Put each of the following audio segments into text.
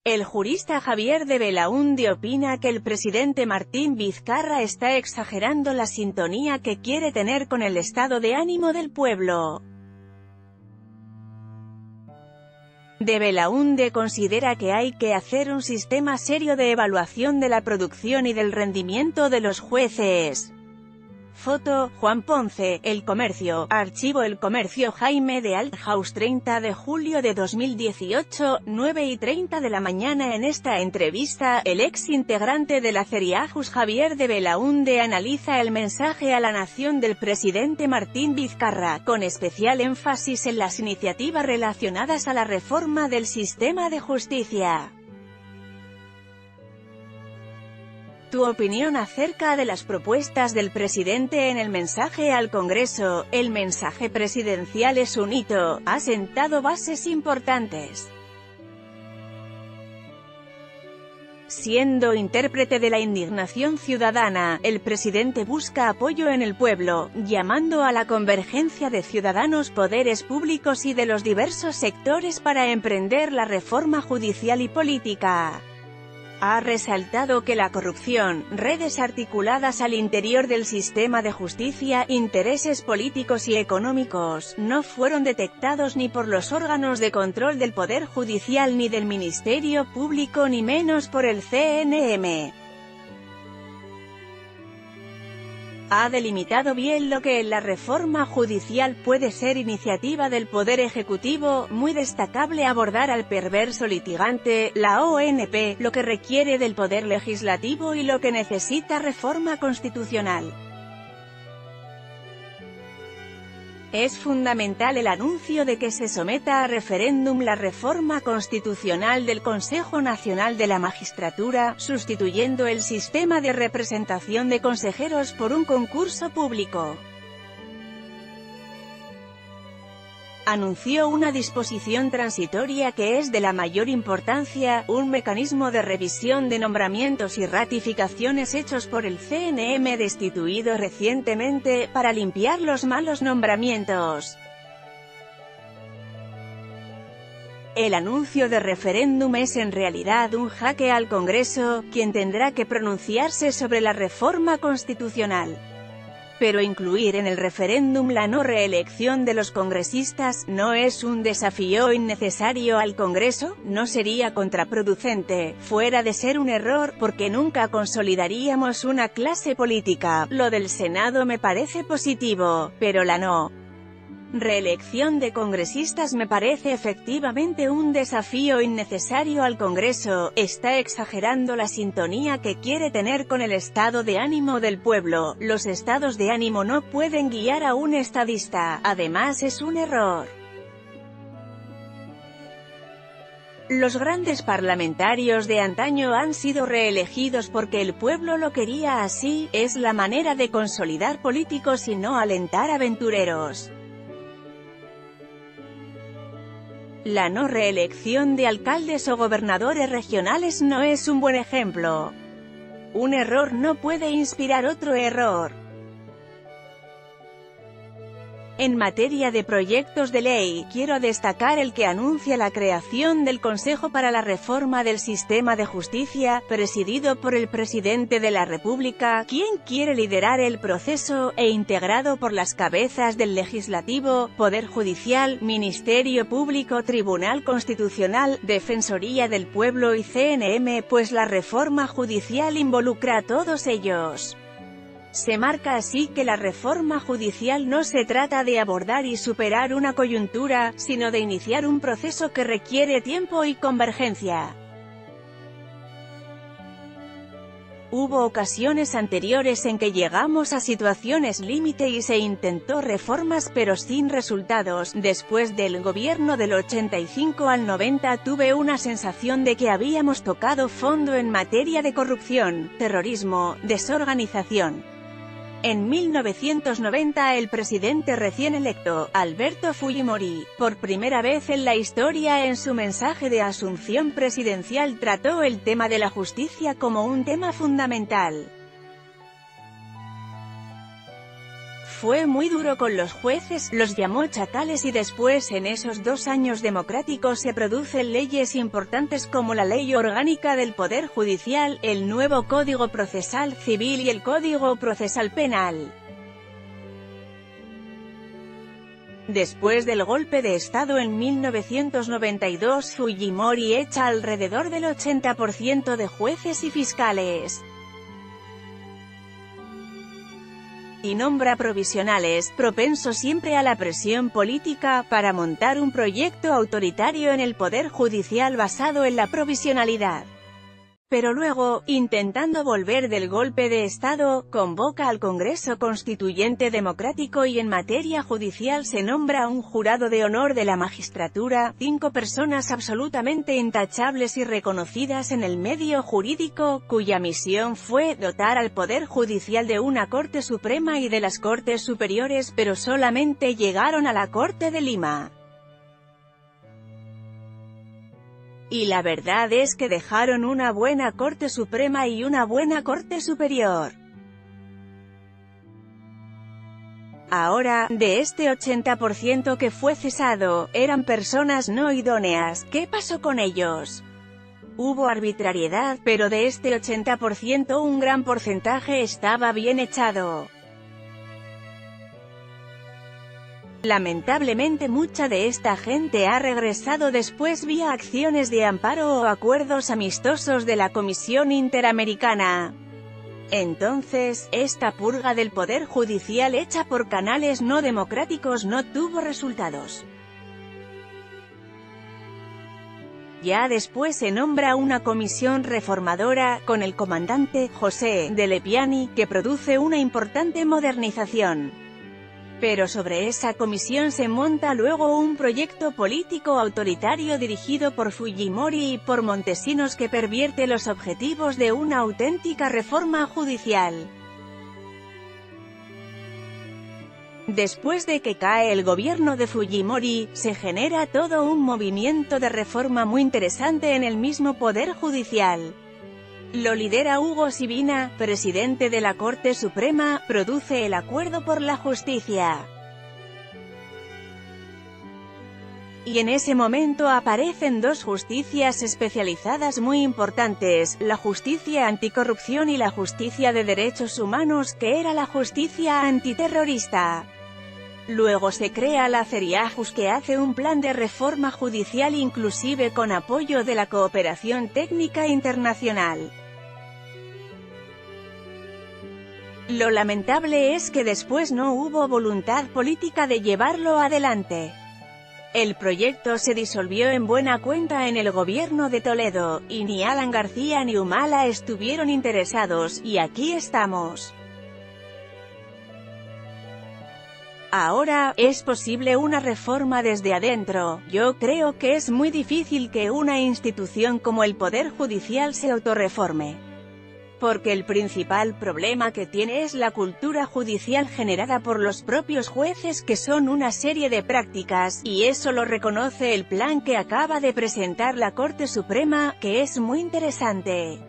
El jurista Javier de Belaúnde opina que el presidente Martín Vizcarra está exagerando la sintonía que quiere tener con el estado de ánimo del pueblo. De Belaúnde considera que hay que hacer un sistema serio de evaluación de la producción y del rendimiento de los jueces. Foto, Juan Ponce, El Comercio, Archivo El Comercio Jaime de Althaus 30 de julio de 2018, 9:30 de la mañana. En esta entrevista, el ex integrante de la CERIAJUS Javier de Belaúnde analiza el mensaje a la nación del presidente Martín Vizcarra, con especial énfasis en las iniciativas relacionadas a la reforma del sistema de justicia. Tu opinión acerca de las propuestas del presidente en el mensaje al Congreso. El mensaje presidencial es un hito, ha sentado bases importantes. Siendo intérprete de la indignación ciudadana, el presidente busca apoyo en el pueblo, llamando a la convergencia de ciudadanos, poderes públicos y de los diversos sectores para emprender la reforma judicial y política. Ha resaltado que la corrupción, redes articuladas al interior del sistema de justicia, intereses políticos y económicos, no fueron detectados ni por los órganos de control del Poder Judicial ni del Ministerio Público ni menos por el CNM. Ha delimitado bien lo que en la reforma judicial puede ser iniciativa del Poder Ejecutivo, muy destacable abordar al perverso litigante, la ONP, lo que requiere del Poder Legislativo y lo que necesita reforma constitucional. Es fundamental el anuncio de que se someta a referéndum la reforma constitucional del Consejo Nacional de la Magistratura, sustituyendo el sistema de representación de consejeros por un concurso público. Anunció una disposición transitoria que es de la mayor importancia, un mecanismo de revisión de nombramientos y ratificaciones hechos por el CNM destituido recientemente, para limpiar los malos nombramientos. El anuncio de referéndum es en realidad un jaque al Congreso, quien tendrá que pronunciarse sobre la reforma constitucional. Pero incluir en el referéndum la no reelección de los congresistas, ¿no es un desafío innecesario al Congreso? ¿No sería contraproducente, fuera de ser un error, porque nunca consolidaríamos una clase política? Lo del Senado me parece positivo, pero la no reelección de congresistas me parece efectivamente un desafío innecesario al Congreso. Está exagerando la sintonía que quiere tener con el estado de ánimo del pueblo. Los estados de ánimo no pueden guiar a un estadista, además es un error. Los grandes parlamentarios de antaño han sido reelegidos porque el pueblo lo quería así, es la manera de consolidar políticos y no alentar aventureros. La no reelección de alcaldes o gobernadores regionales no es un buen ejemplo. Un error no puede inspirar otro error. En materia de proyectos de ley, quiero destacar el que anuncia la creación del Consejo para la Reforma del Sistema de Justicia, presidido por el presidente de la República, quien quiere liderar el proceso, e integrado por las cabezas del Legislativo, Poder Judicial, Ministerio Público, Tribunal Constitucional, Defensoría del Pueblo y CNM, pues la reforma judicial involucra a todos ellos. Se marca así que la reforma judicial no se trata de abordar y superar una coyuntura, sino de iniciar un proceso que requiere tiempo y convergencia. Hubo ocasiones anteriores en que llegamos a situaciones límite y se intentó reformas pero sin resultados. Después del gobierno del 85 al 90 tuve una sensación de que habíamos tocado fondo en materia de corrupción, terrorismo, desorganización. En 1990 el presidente recién electo, Alberto Fujimori, por primera vez en la historia en su mensaje de asunción presidencial trató el tema de la justicia como un tema fundamental. fue muy duro con los jueces, los llamó chacales, y después en esos 2 años democráticos se producen leyes importantes como la Ley Orgánica del Poder Judicial, el nuevo Código Procesal Civil y el Código Procesal Penal. Después del golpe de Estado en 1992, Fujimori echa alrededor del 80% de jueces y fiscales. Y nombra provisionales, propensos siempre a la presión política, para montar un proyecto autoritario en el Poder Judicial basado en la provisionalidad. Pero luego, intentando volver del golpe de Estado, convoca al Congreso Constituyente Democrático y en materia judicial se nombra un jurado de honor de la magistratura, 5 personas absolutamente intachables y reconocidas en el medio jurídico, cuya misión fue dotar al Poder Judicial de una Corte Suprema y de las Cortes Superiores, pero solamente llegaron a la Corte de Lima. Y la verdad es que dejaron una buena Corte Suprema y una buena Corte Superior. Ahora, de este 80% que fue cesado, eran personas no idóneas. ¿Qué pasó con ellos? Hubo arbitrariedad, pero de este 80% un gran porcentaje estaba bien echado. Lamentablemente mucha de esta gente ha regresado después vía acciones de amparo o acuerdos amistosos de la Comisión Interamericana. Entonces, esta purga del Poder Judicial hecha por canales no democráticos no tuvo resultados. Ya después se nombra una comisión reformadora, con el comandante José de Lepiani, que produce una importante modernización. Pero sobre esa comisión se monta luego un proyecto político autoritario dirigido por Fujimori y por Montesinos que pervierte los objetivos de una auténtica reforma judicial. Después de que cae el gobierno de Fujimori, se genera todo un movimiento de reforma muy interesante en el mismo Poder Judicial. Lo lidera Hugo Sibina, presidente de la Corte Suprema, produce el Acuerdo por la Justicia. Y en ese momento aparecen 2 justicias especializadas muy importantes, la justicia anticorrupción y la justicia de derechos humanos, que era la justicia antiterrorista. Luego se crea la CERIAJUS, que hace un plan de reforma judicial inclusive con apoyo de la cooperación técnica internacional. Lo lamentable es que después no hubo voluntad política de llevarlo adelante. El proyecto se disolvió en buena cuenta en el gobierno de Toledo, y ni Alan García ni Humala estuvieron interesados, y aquí estamos. Ahora, ¿es posible una reforma desde adentro? Yo creo que es muy difícil que una institución como el Poder Judicial se autorreforme. Porque el principal problema que tiene es la cultura judicial generada por los propios jueces, que son una serie de prácticas, y eso lo reconoce el plan que acaba de presentar la Corte Suprema, que es muy interesante.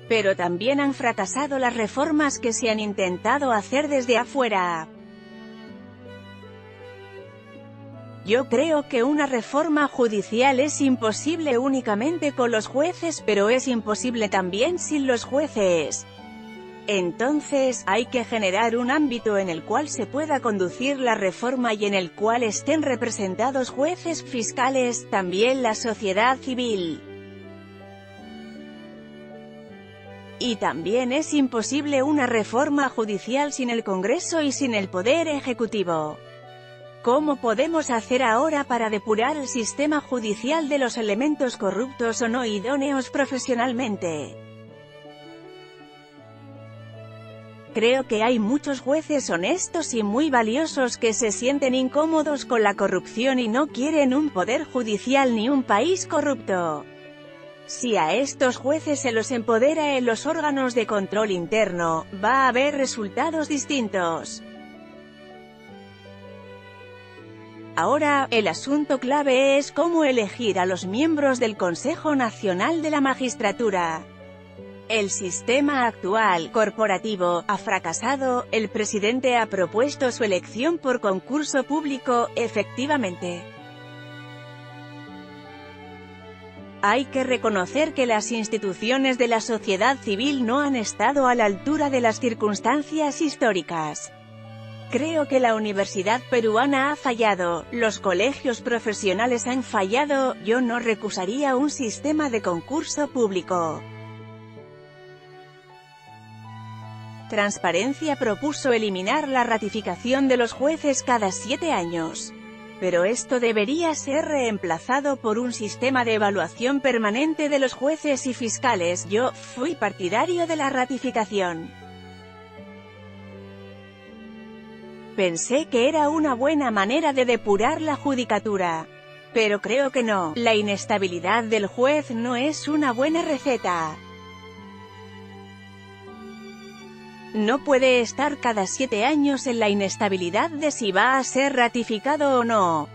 Pero también han fracasado las reformas que se han intentado hacer desde afuera. Yo creo que una reforma judicial es imposible únicamente con los jueces, pero es imposible también sin los jueces. Entonces, hay que generar un ámbito en el cual se pueda conducir la reforma y en el cual estén representados jueces, fiscales, también la sociedad civil. Y también es imposible una reforma judicial sin el Congreso y sin el Poder Ejecutivo. ¿Cómo podemos hacer ahora para depurar el sistema judicial de los elementos corruptos o no idóneos profesionalmente? Creo que hay muchos jueces honestos y muy valiosos que se sienten incómodos con la corrupción y no quieren un poder judicial ni un país corrupto. Si a estos jueces se los empodera en los órganos de control interno, va a haber resultados distintos. Ahora, el asunto clave es cómo elegir a los miembros del Consejo Nacional de la Magistratura. El sistema actual, corporativo, ha fracasado. El presidente ha propuesto su elección por concurso público, efectivamente. Hay que reconocer que las instituciones de la sociedad civil no han estado a la altura de las circunstancias históricas. Creo que la universidad peruana ha fallado, los colegios profesionales han fallado. Yo no recusaría un sistema de concurso público. Transparencia propuso eliminar la ratificación de los jueces cada 7 años. Pero esto debería ser reemplazado por un sistema de evaluación permanente de los jueces y fiscales. Yo fui partidario de la ratificación. Pensé que era una buena manera de depurar la judicatura. Pero creo que no. La inestabilidad del juez no es una buena receta. No puede estar cada 7 años en la inestabilidad de si va a ser ratificado o no.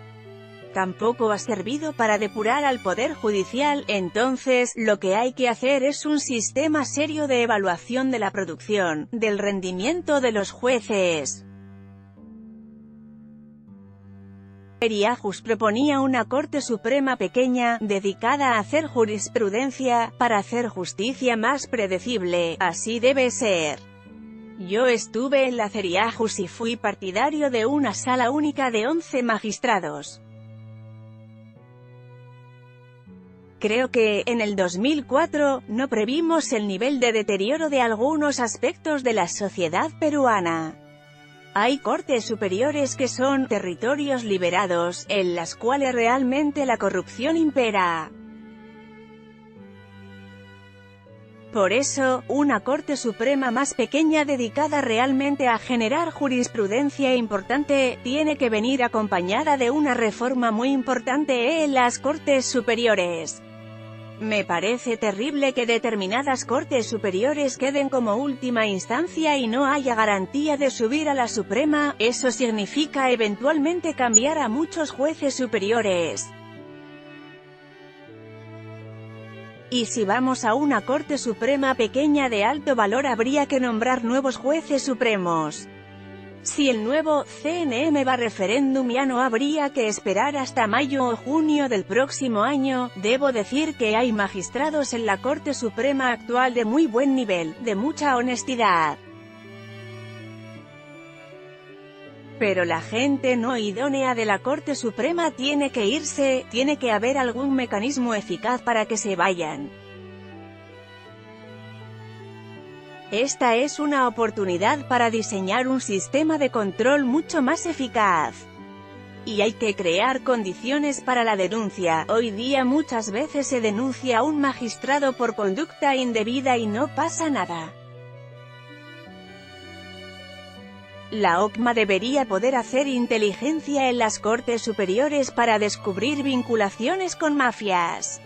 Tampoco ha servido para depurar al Poder Judicial. Entonces, lo que hay que hacer es un sistema serio de evaluación de la producción, del rendimiento de los jueces. Veriajus proponía una Corte Suprema pequeña, dedicada a hacer jurisprudencia, para hacer justicia más predecible. Así debe ser. Yo estuve en la Ceriajus y fui partidario de una sala única de 11 magistrados. Creo que, en el 2004, no previmos el nivel de deterioro de algunos aspectos de la sociedad peruana. Hay cortes superiores que son territorios liberados, en las cuales realmente la corrupción impera. Por eso, una Corte Suprema más pequeña dedicada realmente a generar jurisprudencia importante, tiene que venir acompañada de una reforma muy importante en las Cortes Superiores. Me parece terrible que determinadas Cortes Superiores queden como última instancia y no haya garantía de subir a la Suprema. Eso significa eventualmente cambiar a muchos jueces superiores. Y si vamos a una Corte Suprema pequeña de alto valor, habría que nombrar nuevos jueces supremos. Si el nuevo CNM va a referéndum, ya no habría que esperar hasta mayo o junio del próximo año. Debo decir que hay magistrados en la Corte Suprema actual de muy buen nivel, de mucha honestidad. Pero la gente no idónea de la Corte Suprema tiene que irse. Tiene que haber algún mecanismo eficaz para que se vayan. Esta es una oportunidad para diseñar un sistema de control mucho más eficaz. Y hay que crear condiciones para la denuncia. Hoy día muchas veces se denuncia a un magistrado por conducta indebida y no pasa nada. La OCMA debería poder hacer inteligencia en las Cortes Superiores para descubrir vinculaciones con mafias.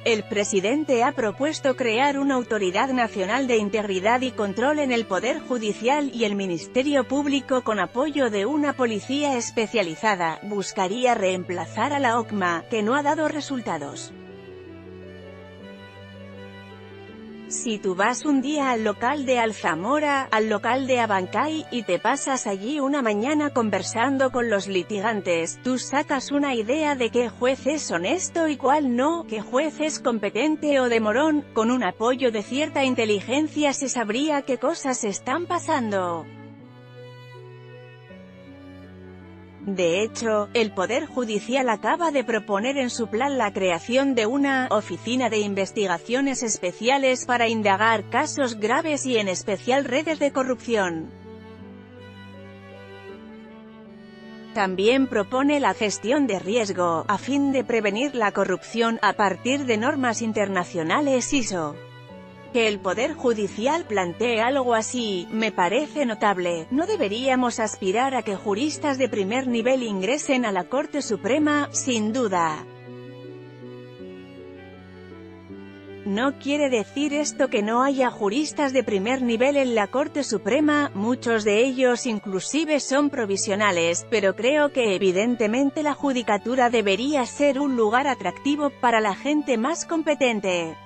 El presidente ha propuesto crear una Autoridad Nacional de Integridad y Control en el Poder Judicial y el Ministerio Público con apoyo de una policía especializada. Buscaría reemplazar a la OCMA, que no ha dado resultados. Si tú vas un día al local de Alzamora, al local de Abancay, y te pasas allí una mañana conversando con los litigantes, tú sacas una idea de qué juez es honesto y cuál no, qué juez es competente o de morón. Con un apoyo de cierta inteligencia se sabría qué cosas están pasando. De hecho, el Poder Judicial acaba de proponer en su plan la creación de una Oficina de Investigaciones Especiales para indagar casos graves y en especial redes de corrupción. También propone la gestión de riesgo, a fin de prevenir la corrupción, a partir de normas internacionales ISO. Que el Poder Judicial plantee algo así, me parece notable. No deberíamos aspirar a que juristas de primer nivel ingresen a la Corte Suprema, sin duda. No quiere decir esto que no haya juristas de primer nivel en la Corte Suprema, muchos de ellos inclusive son provisionales, pero creo que evidentemente la judicatura debería ser un lugar atractivo para la gente más competente.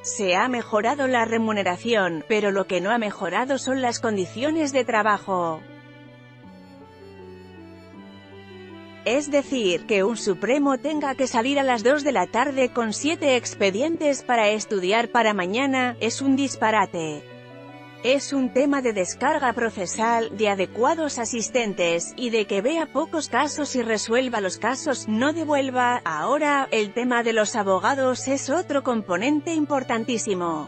Se ha mejorado la remuneración, pero lo que no ha mejorado son las condiciones de trabajo. Es decir, que un Supremo tenga que salir a las 2 de la tarde con 7 expedientes para estudiar para mañana, es un disparate. Es un tema de descarga procesal, de adecuados asistentes, y de que vea pocos casos y resuelva los casos, no devuelva. Ahora, el tema de los abogados es otro componente importantísimo.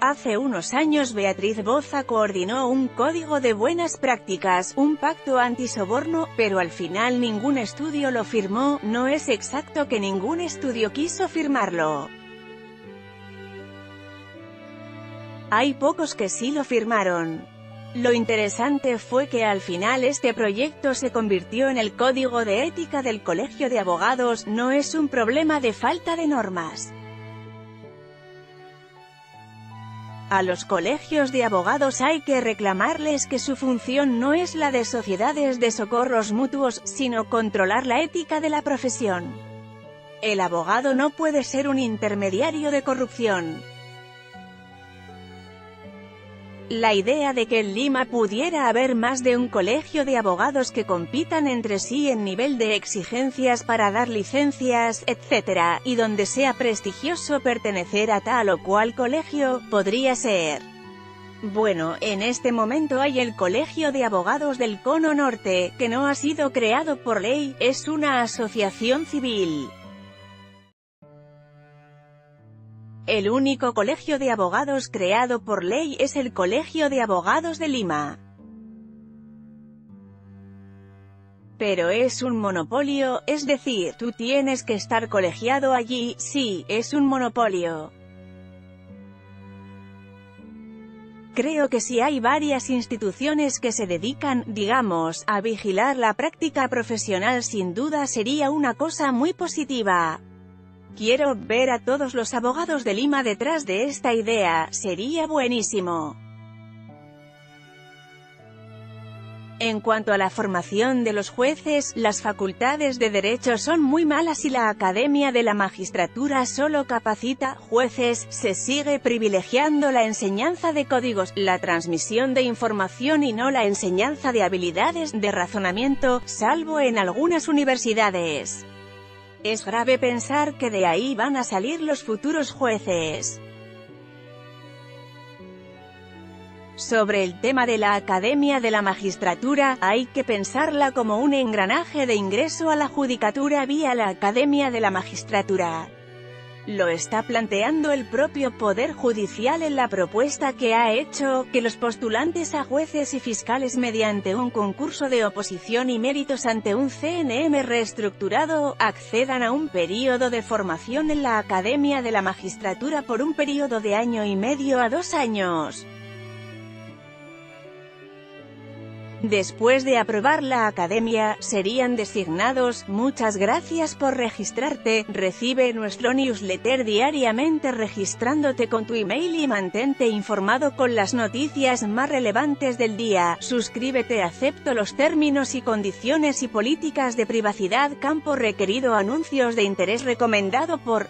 Hace unos años Beatriz Boza coordinó un código de buenas prácticas, un pacto antisoborno, pero al final ningún estudio lo firmó. No es exacto que ningún estudio quiso firmarlo. Hay pocos que sí lo firmaron. Lo interesante fue que al final este proyecto se convirtió en el código de ética del Colegio de Abogados. No es un problema de falta de normas. A los colegios de abogados hay que reclamarles que su función no es la de sociedades de socorros mutuos, sino controlar la ética de la profesión. El abogado no puede ser un intermediario de corrupción. La idea de que en Lima pudiera haber más de un colegio de abogados que compitan entre sí en nivel de exigencias para dar licencias, etc., y donde sea prestigioso pertenecer a tal o cual colegio, podría ser. Bueno, en este momento hay el Colegio de Abogados del Cono Norte, que no ha sido creado por ley, es una asociación civil. El único colegio de abogados creado por ley es el Colegio de Abogados de Lima. Pero es un monopolio, es decir, tú tienes que estar colegiado allí, sí, es un monopolio. Creo que si hay varias instituciones que se dedican, digamos, a vigilar la práctica profesional, sin duda sería una cosa muy positiva. Quiero ver a todos los abogados de Lima detrás de esta idea, sería buenísimo. En cuanto a la formación de los jueces, las facultades de Derecho son muy malas y la Academia de la Magistratura solo capacita jueces. Se sigue privilegiando la enseñanza de códigos, la transmisión de información y no la enseñanza de habilidades de razonamiento, salvo en algunas universidades. Es grave pensar que de ahí van a salir los futuros jueces. Sobre el tema de la Academia de la Magistratura, hay que pensarla como un engranaje de ingreso a la judicatura vía la Academia de la Magistratura. Lo está planteando el propio Poder Judicial en la propuesta que ha hecho, que los postulantes a jueces y fiscales mediante un concurso de oposición y méritos ante un CNM reestructurado, accedan a un período de formación en la Academia de la Magistratura por un período de 1 año y medio a 2 años. Después de aprobar la academia, serían designados. Muchas gracias por registrarte. Recibe nuestro newsletter diariamente registrándote con tu email y mantente informado con las noticias más relevantes del día. Suscríbete. Acepto los términos y condiciones y políticas de privacidad. Campo requerido. Anuncios de interés recomendado por.